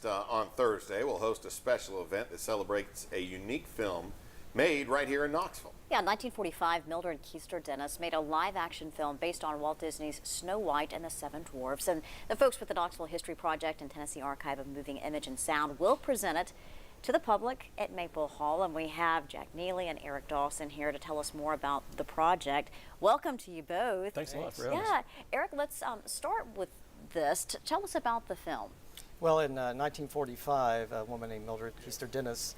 Next, on Thursday, we'll host a special event that celebrates a unique film made right here in Knoxville. Yeah, in 1945, Mildred Keister Dennis made a live-action film based on Walt Disney's Snow White and the Seven Dwarfs. And the folks with the Knoxville History Project and Tennessee Archive of Moving Image and Sound will present it to the public at Maple Hall. And we have Jack Neely and Eric Dawson here to tell us more about the project. Welcome to you both. Thanks a lot for having us. Yeah, Eric, let's start with this. Tell us about the film. Well, in 1945, a woman named Mildred Keister Dennis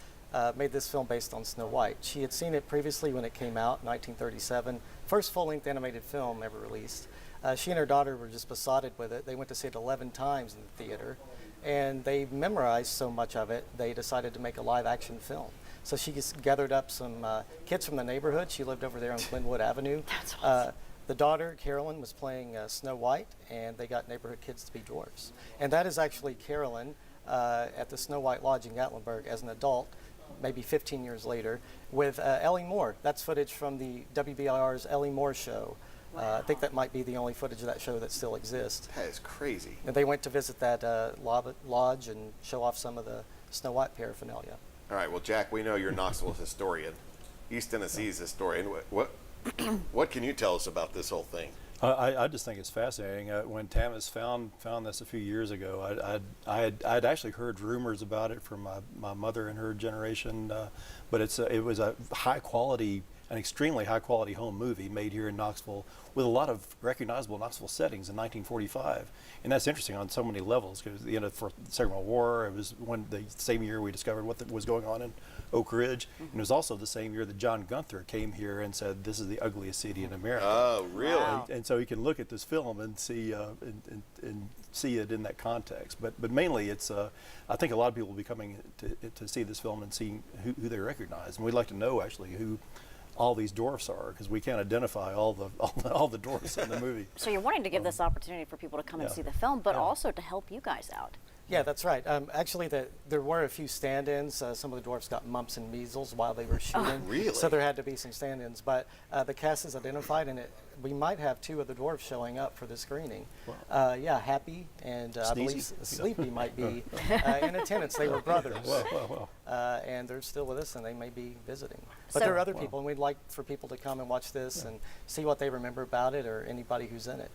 made this film based on Snow White. She had seen it previously when it came out in 1937, first full-length animated film ever released. She and her daughter were just besotted with it. They went to see it 11 times in the theater, and they memorized so much of it, they decided to make a live-action film. So she just gathered up some kids from the neighborhood. She lived over there on Glenwood Avenue. That's awesome. The daughter, Carolyn, was playing Snow White, and they got neighborhood kids to be dwarfs. And that is actually Carolyn at the Snow White Lodge in Gatlinburg as an adult, maybe 15 years later, with Ellie Moore. That's footage from the WBIR's Ellie Moore show. Wow. I think that might be the only footage of that show that still exists. That is crazy. And they went to visit that lodge and show off some of the Snow White paraphernalia. All right, well, Jack, we know you're Knoxville's historian, East Tennessee's historian. What can you tell us about this whole thing? I just think it's fascinating. When Tamas found this a few years ago, I'd actually heard rumors about it from my mother and her generation, but it was a an extremely high quality home movie made here in Knoxville with a lot of recognizable Knoxville settings in 1945, and that's interesting on so many levels because for the Second World War, it was the same year we discovered what was going on in Oak Ridge, and it was also the same year that John Gunther came here and said this is the ugliest city in America. Oh, really? Wow. And so you can look at this film and see and see it in that context. But mainly, it's I think a lot of people will be coming to see this film and seeing who they recognize, and we'd like to know actually who all these dwarfs are, because we can't identify all the dwarfs in the movie. So you're wanting to give this opportunity for people to come and see the film, but also to help you guys out. Yeah, that's right. Actually, there were a few stand-ins. Some of the dwarfs got mumps and measles while they were shooting. Really? So there had to be some stand-ins. But the cast is identified, and we might have 2 of the dwarfs showing up for the screening. Wow. Yeah, Happy and I believe Sleepy might be in attendance. They were brothers. Whoa. And they're still with us, and they may be visiting. But there are other people, and we'd like for people to come and watch this and see what they remember about it or anybody who's in it.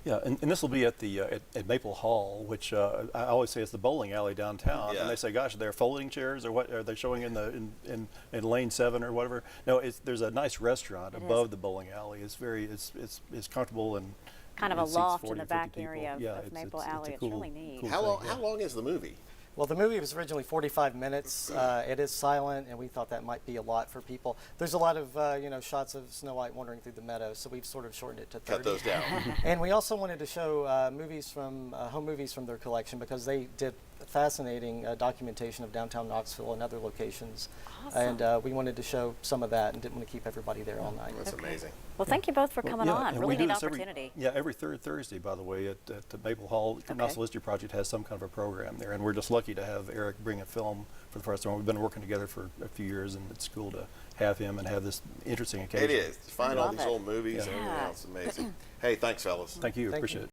Yeah, and this will be at the at Maple Hall, which I always say is the bowling alley downtown. Yeah. And they say, "Gosh, they're folding chairs, or what are they showing in Lane 7 or whatever?" No, there's a nice restaurant above the bowling alley. It's it's comfortable and Kind of a seats loft 40 in the or 50 back people. area of Maple Alley. It's really neat. How long is the movie? Well, the movie was originally 45 minutes. It is silent, and we thought that might be a lot for people. There's a lot of shots of Snow White wandering through the meadow, so we've sort of shortened it to 30. Cut those down. And we also wanted to show home movies from their collection, because they did fascinating documentation of downtown Knoxville and other locations. Awesome. And we wanted to show some of that and didn't want to keep everybody there all night. That's amazing. Well, thank you both for coming on. and Really we do neat this opportunity. every third Thursday, by the way, at the Maple Hall. Knoxville History Project has some kind of a program there, and we're just lucky to have Eric bring a film for the first time. We've been working together for a few years, and it's cool to have him and have this interesting occasion. It is. To find all these old movies and everything Yeah. else, amazing. Hey, thanks, fellas. Thank you. Thank Appreciate you. it.